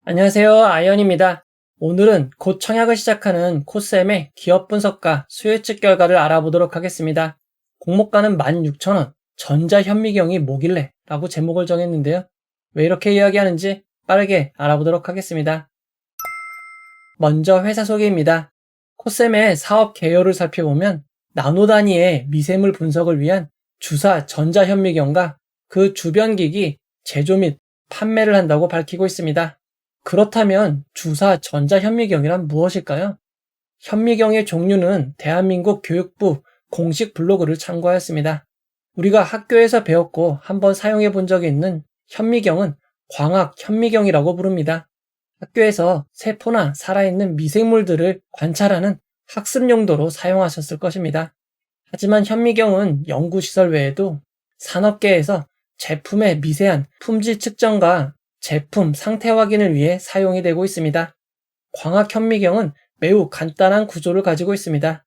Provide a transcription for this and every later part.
안녕하세요. 아이언입니다. 오늘은 곧 청약을 시작하는 코스엠의 기업 분석과 수요예측 결과를 알아보도록 하겠습니다. 공모가는 16,000원, 전자현미경이 뭐길래? 라고 제목을 정했는데요. 왜 이렇게 이야기하는지 빠르게 알아보도록 하겠습니다. 먼저 회사 소개입니다. 코스엠의 사업 개요를 살펴보면 나노 단위의 미세물 분석을 위한 주사 전자현미경과 그 주변 기기 제조 및 판매를 한다고 밝히고 있습니다. 그렇다면 주사 전자현미경이란 무엇일까요? 현미경의 종류는 대한민국 교육부 공식 블로그를 참고하였습니다. 우리가 학교에서 배웠고 한번 사용해 본 적이 있는 현미경은 광학 현미경이라고 부릅니다. 학교에서 세포나 살아있는 미생물들을 관찰하는 학습 용도로 사용하셨을 것입니다. 하지만 현미경은 연구시설 외에도 산업계에서 제품의 미세한 품질 측정과 제품 상태 확인을 위해 사용이 되고 있습니다. 광학 현미경은 매우 간단한 구조를 가지고 있습니다.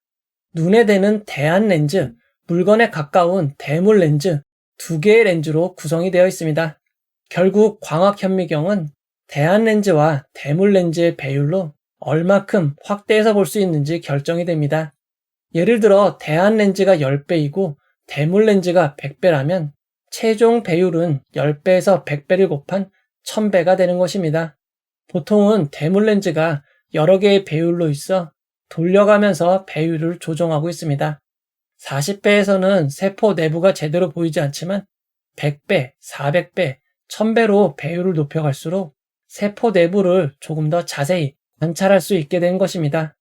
눈에 대는 대안 렌즈, 물건에 가까운 대물 렌즈, 두 개의 렌즈로 구성이 되어 있습니다. 결국 광학 현미경은 대안 렌즈와 대물 렌즈의 배율로 얼마큼 확대해서 볼 수 있는지 결정이 됩니다. 예를 들어 대안 렌즈가 10배이고 대물 렌즈가 100배라면 최종 배율은 10배에서 100배를 곱한 1000배가 되는 것입니다. 보통은 대물 렌즈가 여러 개의 배율로 있어 돌려가면서 배율을 조정하고 있습니다. 40배에서는 세포 내부가 제대로 보이지 않지만 100배, 400배, 1000배로 배율을 높여갈수록 세포 내부를 조금 더 자세히 관찰할 수 있게 된 것입니다.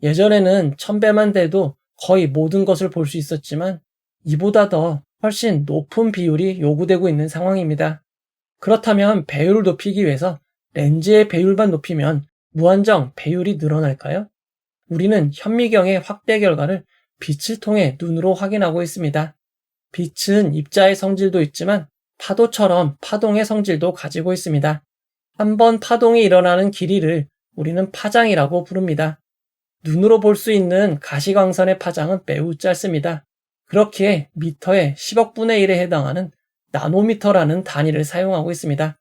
예전에는 1000배만 돼도 거의 모든 것을 볼 수 있었지만 이보다 더 훨씬 높은 비율이 요구되고 있는 상황입니다. 그렇다면 배율을 높이기 위해서 렌즈의 배율만 높이면 무한정 배율이 늘어날까요? 우리는 현미경의 확대 결과를 빛을 통해 눈으로 확인하고 있습니다. 빛은 입자의 성질도 있지만 파도처럼 파동의 성질도 가지고 있습니다. 한번 파동이 일어나는 길이를 우리는 파장이라고 부릅니다. 눈으로 볼 수 있는 가시광선의 파장은 매우 짧습니다. 그렇기에 미터의 10억분의 1에 해당하는 나노미터라는 단위를 사용하고 있습니다.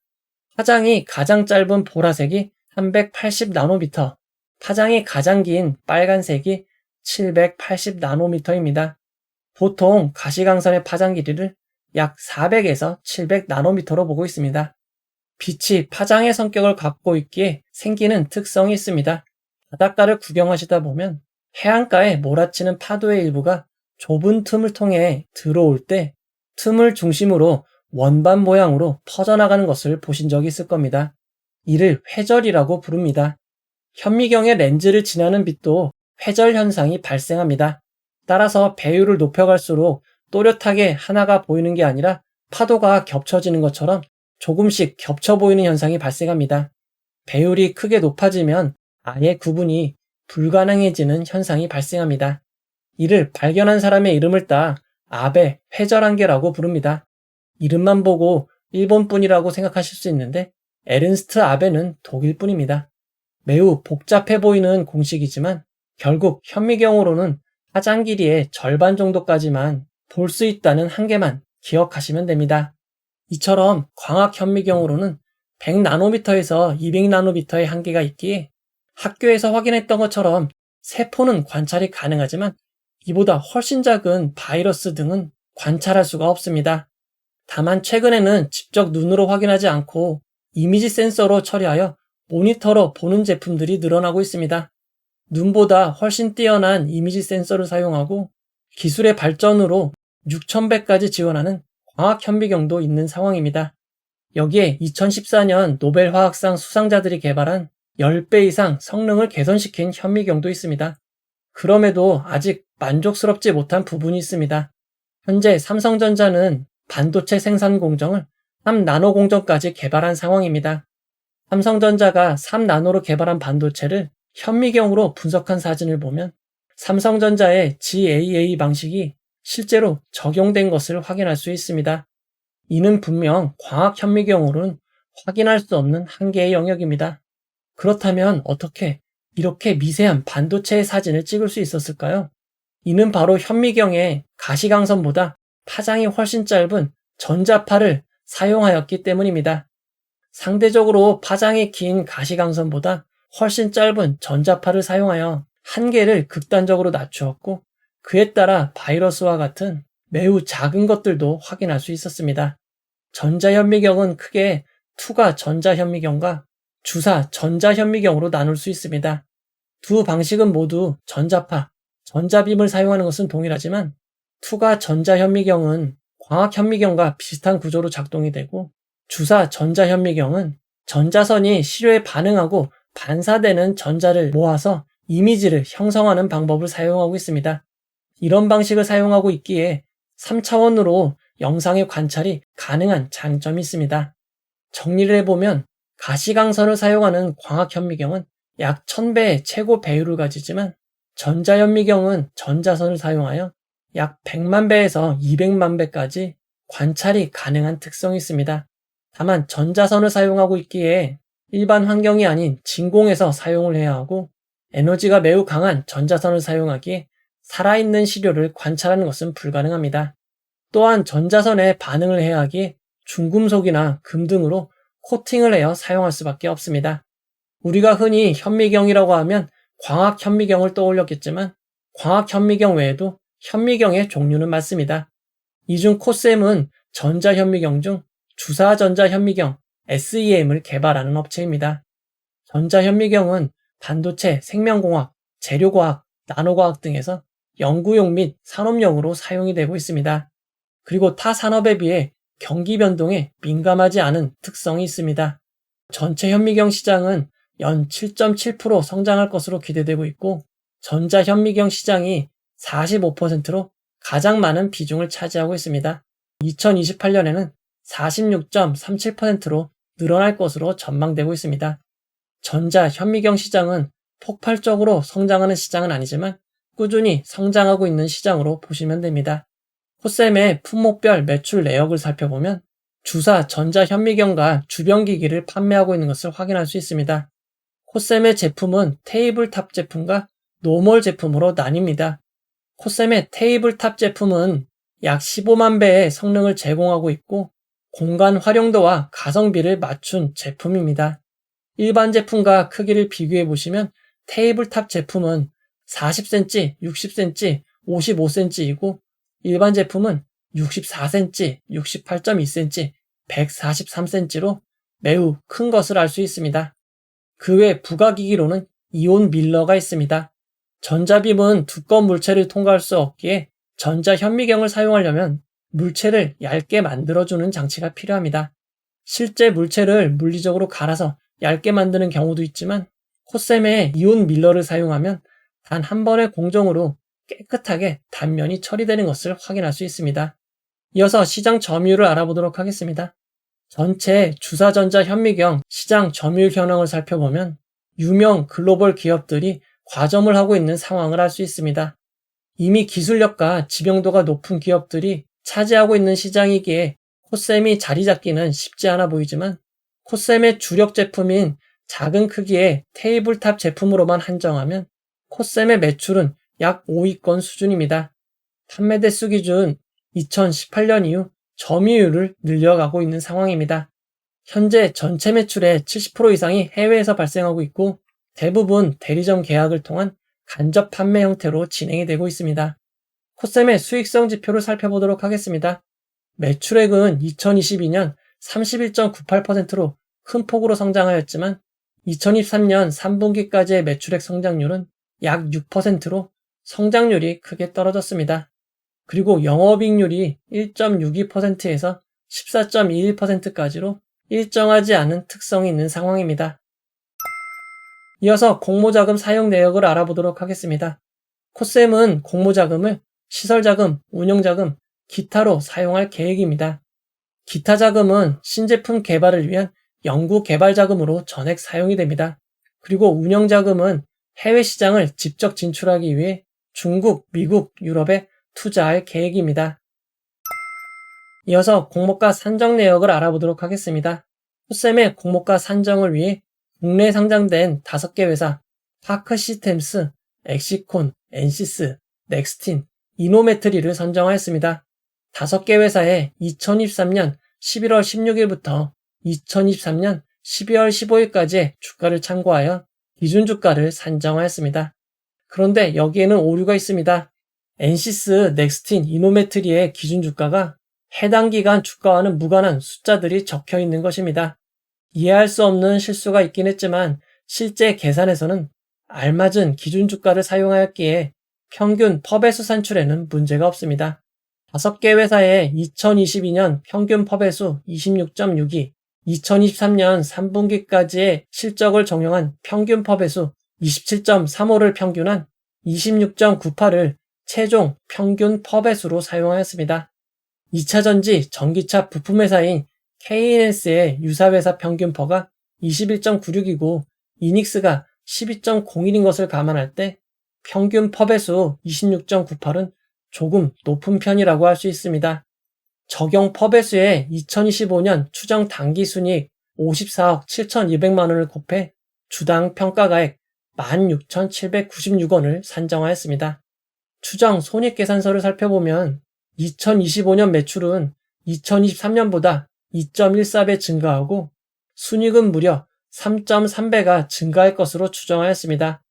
파장이 가장 짧은 보라색이 380 나노미터, 파장이 가장 긴 빨간색이 780 나노미터입니다. 보통 가시광선의 파장 길이를 약 400에서 700 나노미터로 보고 있습니다. 빛이 파장의 성격을 갖고 있기에 생기는 특성이 있습니다. 바닷가를 구경하시다 보면 해안가에 몰아치는 파도의 일부가 좁은 틈을 통해 들어올 때 틈을 중심으로 원반 모양으로 퍼져나가는 것을 보신 적이 있을 겁니다. 이를 회절이라고 부릅니다. 현미경의 렌즈를 지나는 빛도 회절 현상이 발생합니다. 따라서 배율을 높여갈수록 또렷하게 하나가 보이는 게 아니라 파도가 겹쳐지는 것처럼 조금씩 겹쳐 보이는 현상이 발생합니다. 배율이 크게 높아지면 아예 구분이 불가능해지는 현상이 발생합니다. 이를 발견한 사람의 이름을 따 아베 회절한계라고 부릅니다. 이름만 보고 일본뿐이라고 생각하실 수 있는데 에른스트 아베는 독일뿐입니다. 매우 복잡해 보이는 공식이지만 결국 현미경으로는 파장 길이의 절반 정도까지만 볼 수 있다는 한계만 기억하시면 됩니다. 이처럼 광학 현미경으로는 100나노미터에서 200나노미터의 한계가 있기에 학교에서 확인했던 것처럼 세포는 관찰이 가능하지만 이보다 훨씬 작은 바이러스 등은 관찰할 수가 없습니다. 다만 최근에는 직접 눈으로 확인하지 않고 이미지 센서로 처리하여 모니터로 보는 제품들이 늘어나고 있습니다. 눈보다 훨씬 뛰어난 이미지 센서를 사용하고 기술의 발전으로 6000배까지 지원하는 광학 현미경도 있는 상황입니다. 여기에 2014년 노벨 화학상 수상자들이 개발한 10배 이상 성능을 개선시킨 현미경도 있습니다. 그럼에도 아직 만족스럽지 못한 부분이 있습니다. 현재 삼성전자는 반도체 생산 공정을 3나노 공정까지 개발한 상황입니다. 삼성전자가 3나노로 개발한 반도체를 현미경으로 분석한 사진을 보면 삼성전자의 GAA 방식이 실제로 적용된 것을 확인할 수 있습니다. 이는 분명 광학 현미경으로는 확인할 수 없는 한계의 영역입니다. 그렇다면 어떻게 이렇게 미세한 반도체의 사진을 찍을 수 있었을까요? 이는 바로 현미경의 가시광선보다 파장이 훨씬 짧은 전자파를 사용하였기 때문입니다. 상대적으로 파장이 긴 가시광선보다 훨씬 짧은 전자파를 사용하여 한계를 극단적으로 낮추었고, 그에 따라 바이러스와 같은 매우 작은 것들도 확인할 수 있었습니다. 전자현미경은 크게 투가 전자현미경과 주사 전자현미경으로 나눌 수 있습니다. 두 방식은 모두 전자파, 전자빔을 사용하는 것은 동일하지만 투가 전자현미경은 광학현미경과 비슷한 구조로 작동이 되고, 주사 전자현미경은 전자선이 시료에 반응하고 반사되는 전자를 모아서 이미지를 형성하는 방법을 사용하고 있습니다. 이런 방식을 사용하고 있기에 3차원으로 영상의 관찰이 가능한 장점이 있습니다. 정리를 해보면 가시광선을 사용하는 광학현미경은 약 1000배의 최고 배율을 가지지만 전자현미경은 전자선을 사용하여 약 100만 배에서 200만 배까지 관찰이 가능한 특성이 있습니다. 다만 전자선을 사용하고 있기에 일반 환경이 아닌 진공에서 사용을 해야 하고, 에너지가 매우 강한 전자선을 사용하기에 살아있는 시료를 관찰하는 것은 불가능합니다. 또한 전자선에 반응을 해야 하기에 중금속이나 금 등으로 코팅을 해야 사용할 수밖에 없습니다. 우리가 흔히 현미경이라고 하면 광학현미경을 떠올렸겠지만 광학현미경 외에도 현미경의 종류는 많습니다. 이 중 코셈은 전자현미경 중 주사전자현미경 SEM을 개발하는 업체입니다. 전자현미경은 반도체, 생명공학, 재료과학, 나노과학 등에서 연구용 및 산업용으로 사용이 되고 있습니다. 그리고 타 산업에 비해 경기 변동에 민감하지 않은 특성이 있습니다. 전체 현미경 시장은 연 7.7% 성장할 것으로 기대되고 있고, 전자현미경 시장이 45%로 가장 많은 비중을 차지하고 있습니다. 2028년에는 46.37%로 늘어날 것으로 전망되고 있습니다. 전자현미경 시장은 폭발적으로 성장하는 시장은 아니지만 꾸준히 성장하고 있는 시장으로 보시면 됩니다. 코셈의 품목별 매출 내역을 살펴보면 주사 전자현미경과 주변기기를 판매하고 있는 것을 확인할 수 있습니다. 코셈의 제품은 테이블탑 제품과 노멀 제품으로 나뉩니다. 코셈의 테이블탑 제품은 약 15만 배의 성능을 제공하고 있고 공간 활용도와 가성비를 맞춘 제품입니다. 일반 제품과 크기를 비교해 보시면 테이블탑 제품은 40cm, 60cm, 55cm이고 일반 제품은 64cm, 68.2cm, 143cm로 매우 큰 것을 알 수 있습니다. 그 외 부가기기로는 이온 밀러가 있습니다. 전자빔은 두꺼운 물체를 통과할 수 없기에 전자현미경을 사용하려면 물체를 얇게 만들어주는 장치가 필요합니다. 실제 물체를 물리적으로 갈아서 얇게 만드는 경우도 있지만 코셈의 이온 밀러를 사용하면 단 한 번의 공정으로 깨끗하게 단면이 처리되는 것을 확인할 수 있습니다. 이어서 시장 점유율을 알아보도록 하겠습니다. 전체 주사전자 현미경 시장 점유율 현황을 살펴보면 유명 글로벌 기업들이 과점을 하고 있는 상황을 알 수 있습니다. 이미 기술력과 지명도가 높은 기업들이 차지하고 있는 시장이기에 코셈이 자리 잡기는 쉽지 않아 보이지만 코셈의 주력 제품인 작은 크기의 테이블탑 제품으로만 한정하면 코셈의 매출은 약 5위권 수준입니다. 판매 대수 기준 2018년 이후 점유율을 늘려가고 있는 상황입니다. 현재 전체 매출의 70% 이상이 해외에서 발생하고 있고 대부분 대리점 계약을 통한 간접 판매 형태로 진행이 되고 있습니다. 코셈의 수익성 지표를 살펴보도록 하겠습니다. 매출액은 2022년 31.98%로 큰 폭으로 성장하였지만 2023년 3분기까지의 매출액 성장률은 약 6%로 성장률이 크게 떨어졌습니다. 그리고 영업이익률이 1.62%에서 14.21%까지로 일정하지 않은 특성이 있는 상황입니다. 이어서 공모자금 사용 내역을 알아보도록 하겠습니다. 코셈은 공모자금을 시설자금, 운영자금, 기타로 사용할 계획입니다. 기타 자금은 신제품 개발을 위한 연구 개발 자금으로 전액 사용이 됩니다. 그리고 운영자금은 해외 시장을 직접 진출하기 위해 중국, 미국, 유럽에 투자할 계획입니다. 이어서 공모가 산정 내역을 알아보도록 하겠습니다. 코셈의 공모가 산정을 위해 국내에 상장된 5개 회사 파크 시스템스, 엑시콘, 엔시스, 넥스틴, 이노메트리를 선정하였습니다. 5개 회사에 2023년 11월 16일부터 2023년 12월 15일까지의 주가를 참고하여 기준 주가를 산정하였습니다. 그런데 여기에는 오류가 있습니다. 엔시스 넥스틴 이노메트리의 기준 주가가 해당 기간 주가와는 무관한 숫자들이 적혀 있는 것입니다. 이해할 수 없는 실수가 있긴 했지만 실제 계산에서는 알맞은 기준 주가를 사용하였기에 평균 퍼배수 산출에는 문제가 없습니다. 5개 회사의 2022년 평균 퍼배수 26.62, 2023년 3분기까지의 실적을 적용한 평균 퍼배수 27.35를 평균한 26.98을 최종 평균 퍼배수로 사용하였습니다. 2차전지 전기차 부품회사인 KNS의 유사회사 평균 퍼가 21.96이고 이닉스가 12.01인 것을 감안할 때 평균 퍼배수 26.98은 조금 높은 편이라고 할 수 있습니다. 적용 퍼배수에 2025년 추정 당기순이익 54억 7,200만 원을 곱해 주당 평가가액 16,796원을 산정하였습니다. 추정 손익계산서를 살펴보면 2025년 매출은 2023년보다 2.14배 증가하고 순이익은 무려 3.3배가 증가할 것으로 추정하였습니다.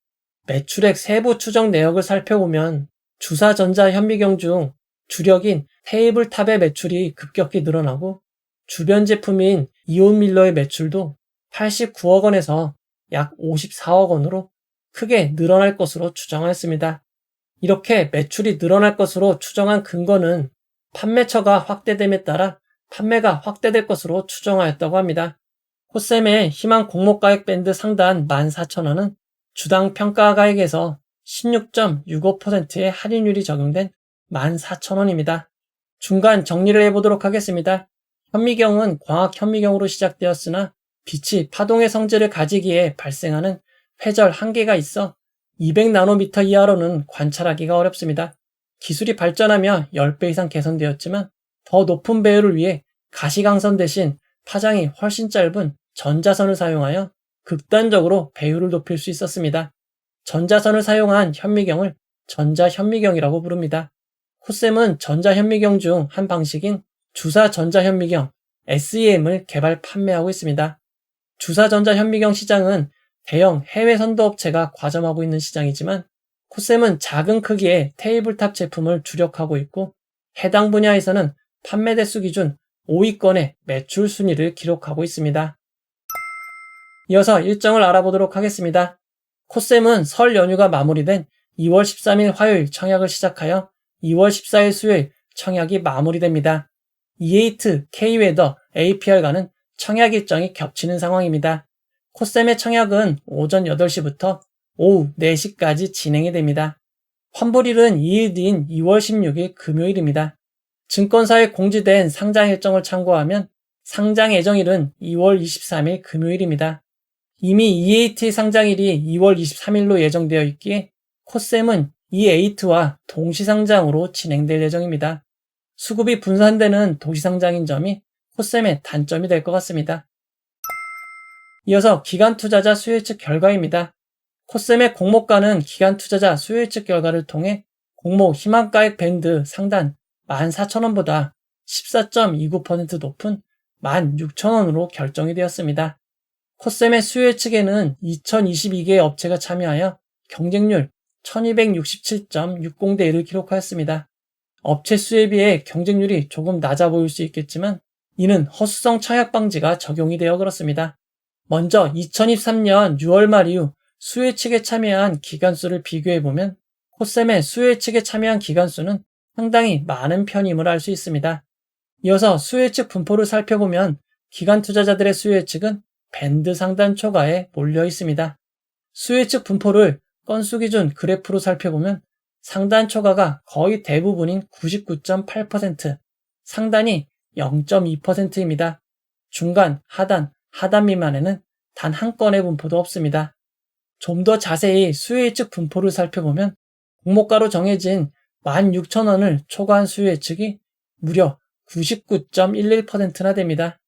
매출액 세부 추정 내역을 살펴보면 주사전자현미경 중 주력인 테이블탑의 매출이 급격히 늘어나고 주변 제품인 이온밀러의 매출도 89억 원에서 약 54억 원으로 크게 늘어날 것으로 추정하였습니다. 이렇게 매출이 늘어날 것으로 추정한 근거는 판매처가 확대됨에 따라 판매가 확대될 것으로 추정하였다고 합니다. 코셈의 희망 공모가액 밴드 상단 14,000원은 주당 평가가액에서 16.65%의 할인율이 적용된 14,000원입니다. 중간 정리를 해보도록 하겠습니다. 현미경은 광학현미경으로 시작되었으나 빛이 파동의 성질을 가지기에 발생하는 회절 한계가 있어 200나노미터 이하로는 관찰하기가 어렵습니다. 기술이 발전하며 10배 이상 개선되었지만 더 높은 배율을 위해 가시광선 대신 파장이 훨씬 짧은 전자선을 사용하여 극단적으로 배율을 높일 수 있었습니다. 전자선을 사용한 현미경을 전자현미경이라고 부릅니다. 코셈은 전자현미경 중 한 방식인 주사전자현미경 SEM을 개발 판매하고 있습니다. 주사전자현미경 시장은 대형 해외 선도업체가 과점하고 있는 시장이지만 코셈은 작은 크기의 테이블탑 제품을 주력하고 있고 해당 분야에서는 판매 대수 기준 5위권의 매출 순위를 기록하고 있습니다. 이어서 일정을 알아보도록 하겠습니다. 코셈은 설 연휴가 마무리된 2월 13일 화요일 청약을 시작하여 2월 14일 수요일 청약이 마무리됩니다. E8, K웨더, APR과는 청약 일정이 겹치는 상황입니다. 코셈의 청약은 오전 8시부터 오후 4시까지 진행이 됩니다. 환불일은 2일 뒤인 2월 16일 금요일입니다. 증권사에 공지된 상장 일정을 참고하면 상장 예정일은 2월 23일 금요일입니다. 이미 E8 상장일이 2월 23일로 예정되어 있기에 코셈은 E8와 동시상장으로 진행될 예정입니다. 수급이 분산되는 도시상장인 점이 코셈의 단점이 될 것 같습니다. 이어서 기관투자자 수요예측 결과입니다. 코셈의 공모가는 기관투자자 수요예측 결과를 통해 공모 희망가액 밴드 상단 14,000원보다 14.29% 높은 16,000원으로 결정이 되었습니다. 코셈의 수요예측에는 2022개의 업체가 참여하여 경쟁률 1267.60대 1을 기록하였습니다. 업체 수에 비해 경쟁률이 조금 낮아 보일 수 있겠지만 이는 허수성 청약 방지가 적용이 되어 그렇습니다. 먼저 2023년 6월 말 이후 수요예측에 참여한 기관수를 비교해보면 코셈의 수요예측에 참여한 기관수는 상당히 많은 편임을 알 수 있습니다. 이어서 수요예측 분포를 살펴보면 기관 투자자들의 수요예측은 밴드 상단 초과에 몰려 있습니다. 수요예측 분포를 건수 기준 그래프로 살펴보면 상단 초과가 거의 대부분인 99.8%, 상단이 0.2%입니다. 중간, 하단, 하단 미만에는 단 한 건의 분포도 없습니다. 좀 더 자세히 수요예측 분포를 살펴보면 공모가로 정해진 16,000원을 초과한 수요예측이 무려 99.11%나 됩니다.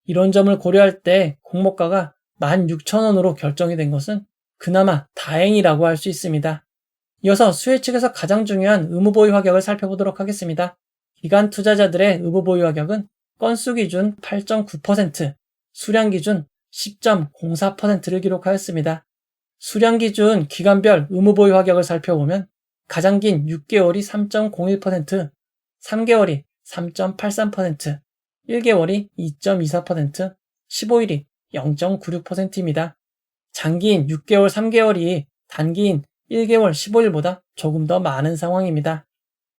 이런 점을 고려할 때 공모가가 16,000원으로 결정이 된 것은 그나마 다행이라고 할 수 있습니다. 이어서 수요예측에서 가장 중요한 의무보유 가격을 살펴보도록 하겠습니다. 기관 투자자들의 의무보유 가격은 건수 기준 8.9%, 수량 기준 10.04%를 기록하였습니다. 수량 기준 기간별 의무보유 확약을 살펴보면 가장 긴 6개월이 3.01%, 3개월이 3.83%, 1개월이 2.24%, 15일이 0.96%입니다. 장기인 6개월 3개월이 단기인 1개월 15일보다 조금 더 많은 상황입니다.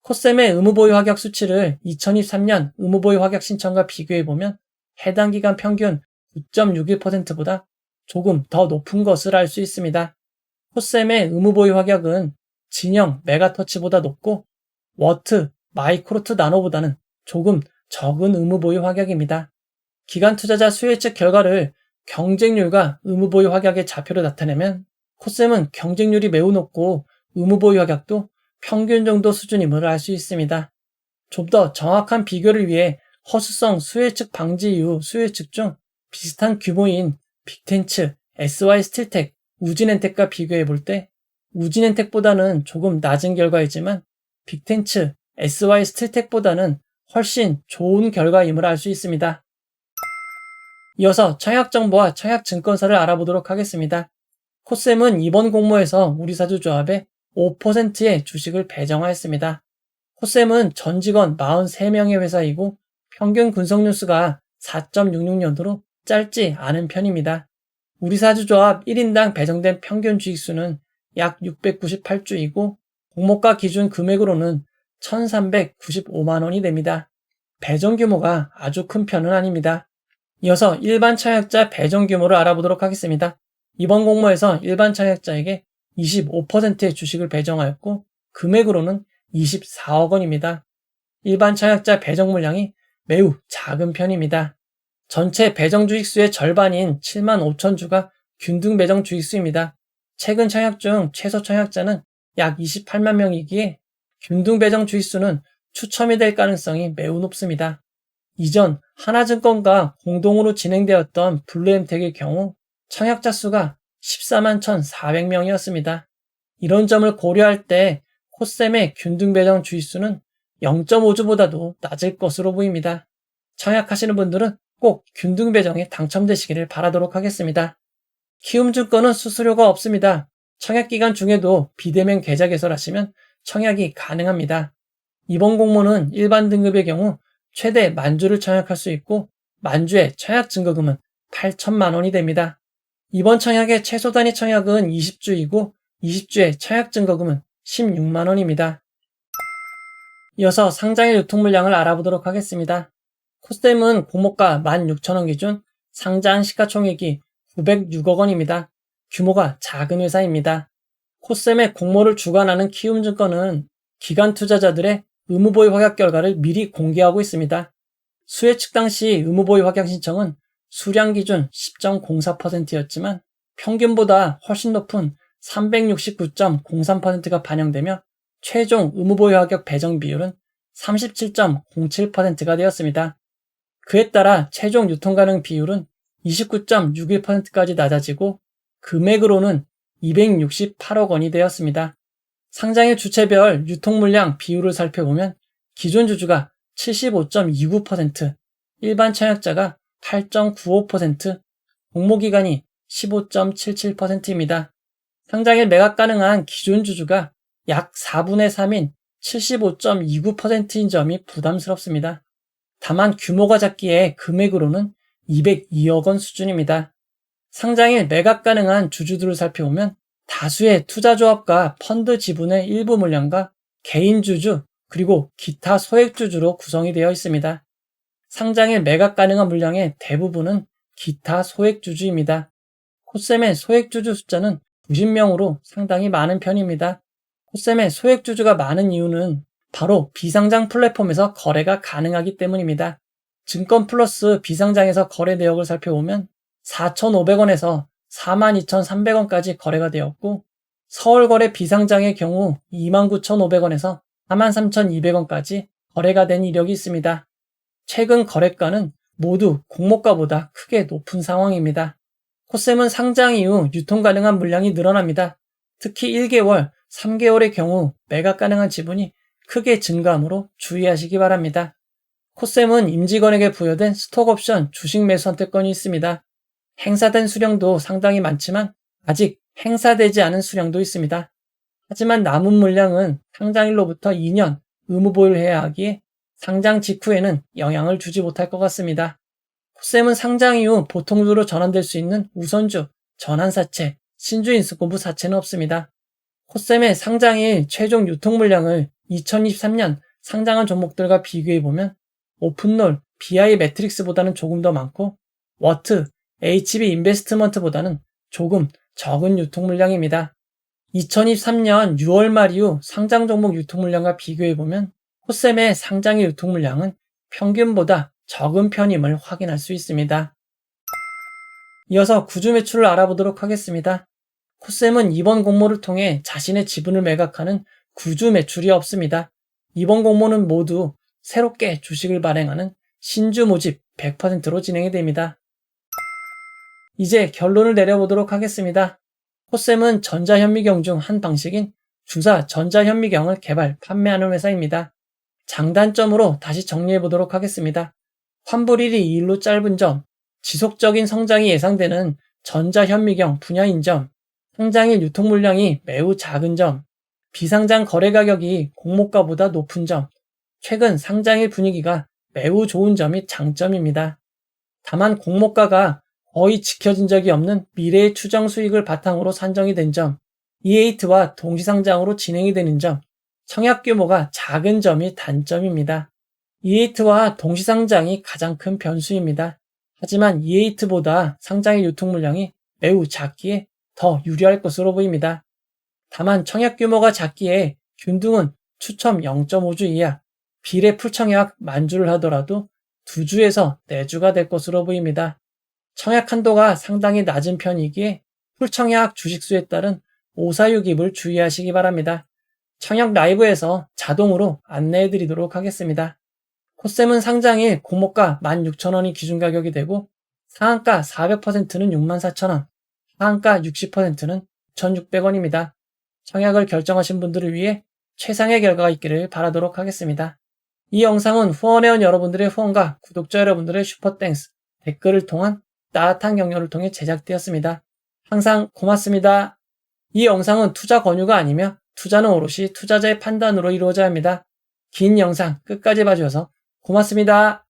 코셈의 의무보유 확약 수치를 2023년 의무보유 확약 신청과 비교해보면 해당 기간 평균 9.61%보다 조금 더 높은 것을 알 수 있습니다. 코셈의 의무보유 확약은 진영 메가터치보다 높고 워트, 마이크로트 나노보다는 조금 적은 의무보유 확약입니다. 기관 투자자 수요 예측 결과를 경쟁률과 의무보유 확약의 좌표로 나타내면 코셈은 경쟁률이 매우 높고 의무보유 확약도 평균 정도 수준임을 알 수 있습니다. 좀 더 정확한 비교를 위해 허수성 수요 예측 방지 이후 수요 예측 중 비슷한 규모인 빅텐츠, SY 스틸텍, 우진엔텍과 비교해 볼 때 우진엔텍보다는 조금 낮은 결과이지만 빅텐츠, SY 스틸텍보다는 훨씬 좋은 결과임을 알 수 있습니다. 이어서 청약정보와 청약증권사를 알아보도록 하겠습니다. 코셈은 이번 공모에서 우리사주조합에 5%의 주식을 배정하였습니다. 코셈은 전 직원 43명의 회사이고 평균 군속뉴스가 4.66년도로 짧지 않은 편입니다. 우리사주조합 1인당 배정된 평균 주식수는 약 698주이고 공모가 기준 금액으로는 1,395만원이 됩니다. 배정 규모가 아주 큰 편은 아닙니다. 이어서 일반 청약자 배정 규모를 알아보도록 하겠습니다. 이번 공모에서 일반 청약자에게 25%의 주식을 배정하였고 금액으로는 24억 원입니다. 일반 청약자 배정 물량이 매우 작은 편입니다. 전체 배정 주식수의 절반인 7만 5천 주가 균등 배정 주식수입니다. 최근 청약 중 최소 청약자는 약 28만 명이기에 균등 배정 주식수는 추첨이 될 가능성이 매우 높습니다. 이전 하나증권과 공동으로 진행되었던 블루엠텍의 경우 청약자 수가 14만 1,400명이었습니다. 이런 점을 고려할 때 코셈의 균등 배정 주식수는 0.5주보다도 낮을 것으로 보입니다. 청약하시는 분들은 꼭 균등 배정에 당첨되시기를 바라도록 하겠습니다. 키움증권은 수수료가 없습니다. 청약기간 중에도 비대면 계좌 개설하시면 청약이 가능합니다. 이번 공모는 일반 등급의 경우 최대 10,000주를 청약할 수 있고 만주의 청약 증거금은 8천만 원이 됩니다. 이번 청약의 최소 단위 청약은 20주이고 20주의 청약 증거금은 16만 원입니다. 이어서 상장일 유통 물량을 알아보도록 하겠습니다. 코셈은 공모가 16,000원 기준 상장 시가총액이 906억 원입니다. 규모가 작은 회사입니다. 코셈의 공모를 주관하는 키움증권은 기관 투자자들의 의무보유 확약 결과를 미리 공개하고 있습니다. 수혜측 당시 의무보유 확약 신청은 수량 기준 10.04%였지만 평균보다 훨씬 높은 369.03%가 반영되며 최종 의무보유 확약 배정 비율은 37.07%가 되었습니다. 그에 따라 최종 유통 가능 비율은 29.61%까지 낮아지고 금액으로는 268억 원이 되었습니다. 상장일 주체별 유통 물량 비율을 살펴보면 기존 주주가 75.29%, 일반 청약자가 8.95%, 공모기간이 15.77%입니다. 상장일 매각 가능한 기존 주주가 약 4분의 3인 75.29%인 점이 부담스럽습니다. 다만 규모가 작기에 금액으로는 202억 원 수준입니다. 상장일 매각 가능한 주주들을 살펴보면 다수의 투자조합과 펀드 지분의 일부 물량과 개인 주주 그리고 기타 소액 주주로 구성이 되어 있습니다. 상장일 매각 가능한 물량의 대부분은 기타 소액 주주입니다. 코셈의 소액 주주 숫자는 90명으로 상당히 많은 편입니다. 코셈의 소액 주주가 많은 이유는 바로 비상장 플랫폼에서 거래가 가능하기 때문입니다. 증권 플러스 비상장에서 거래 내역을 살펴보면 4,500원에서 42,300원까지 거래가 되었고 서울거래 비상장의 경우 29,500원에서 43,200원까지 거래가 된 이력이 있습니다. 최근 거래가는 모두 공모가보다 크게 높은 상황입니다. 코셈은 상장 이후 유통 가능한 물량이 늘어납니다. 특히 1개월, 3개월의 경우 매각 가능한 지분이 크게 증가하므로 주의하시기 바랍니다. 코셈은 임직원에게 부여된 스톡옵션 주식 매수 선택권이 있습니다. 행사된 수량도 상당히 많지만 아직 행사되지 않은 수량도 있습니다. 하지만 남은 물량은 상장일로부터 2년 의무 보유를 해야 하기에 상장 직후에는 영향을 주지 못할 것 같습니다. 코셈은 상장 이후 보통주로 전환될 수 있는 우선주, 전환사채, 신주인수권부 사채는 없습니다. 코셈의 상장일 최종 유통 물량을 2023년 상장한 종목들과 비교해보면 오픈롤, BI 매트릭스보다는 조금 더 많고 워트, HB 인베스트먼트보다는 조금 적은 유통 물량입니다. 2023년 6월 말 이후 상장 종목 유통 물량과 비교해보면 코셈의 상장일 유통 물량은 평균보다 적은 편임을 확인할 수 있습니다. 이어서 구주 매출을 알아보도록 하겠습니다. 코셈은 이번 공모를 통해 자신의 지분을 매각하는 구주 매출이 없습니다. 이번 공모는 모두 새롭게 주식을 발행하는 신주 모집 100%로 진행이 됩니다. 이제 결론을 내려보도록 하겠습니다. 코셈은 전자현미경 중 한 방식인 주사 전자현미경을 개발, 판매하는 회사입니다. 장단점으로 다시 정리해보도록 하겠습니다. 환불일이 2일로 짧은 점, 지속적인 성장이 예상되는 전자현미경 분야인 점, 상장일 유통 물량이 매우 작은 점, 비상장 거래 가격이 공모가보다 높은 점, 최근 상장일 분위기가 매우 좋은 점이 장점입니다. 다만 공모가가 거의 지켜진 적이 없는 미래의 추정 수익을 바탕으로 산정이 된 점, E8와 동시상장으로 진행이 되는 점, 청약 규모가 작은 점이 단점입니다. E8와 동시상장이 가장 큰 변수입니다. 하지만 E8보다 상장일 유통 물량이 매우 작기에 더 유리할 것으로 보입니다. 다만 청약 규모가 작기에 균등은 추첨 0.5주 이하, 비례 풀청약 만주를 하더라도 2주에서 4주가 될 것으로 보입니다. 청약 한도가 상당히 낮은 편이기에 풀청약 주식수에 따른 오사유깁을 주의하시기 바랍니다. 청약 라이브에서 자동으로 안내해드리도록 하겠습니다. 코셈은 상장일 공모가 16,000원이 기준 가격이 되고 상한가 400%는 64,000원, 하한가 60%는 9,600원입니다. 청약을 결정하신 분들을 위해 최상의 결과가 있기를 바라도록 하겠습니다. 이 영상은 후원해온 여러분들의 후원과 구독자 여러분들의 슈퍼땡스, 댓글을 통한 따뜻한 격려를 통해 제작되었습니다. 항상 고맙습니다. 이 영상은 투자 권유가 아니며 투자는 오롯이 투자자의 판단으로 이루어져야 합니다. 긴 영상 끝까지 봐주셔서 고맙습니다.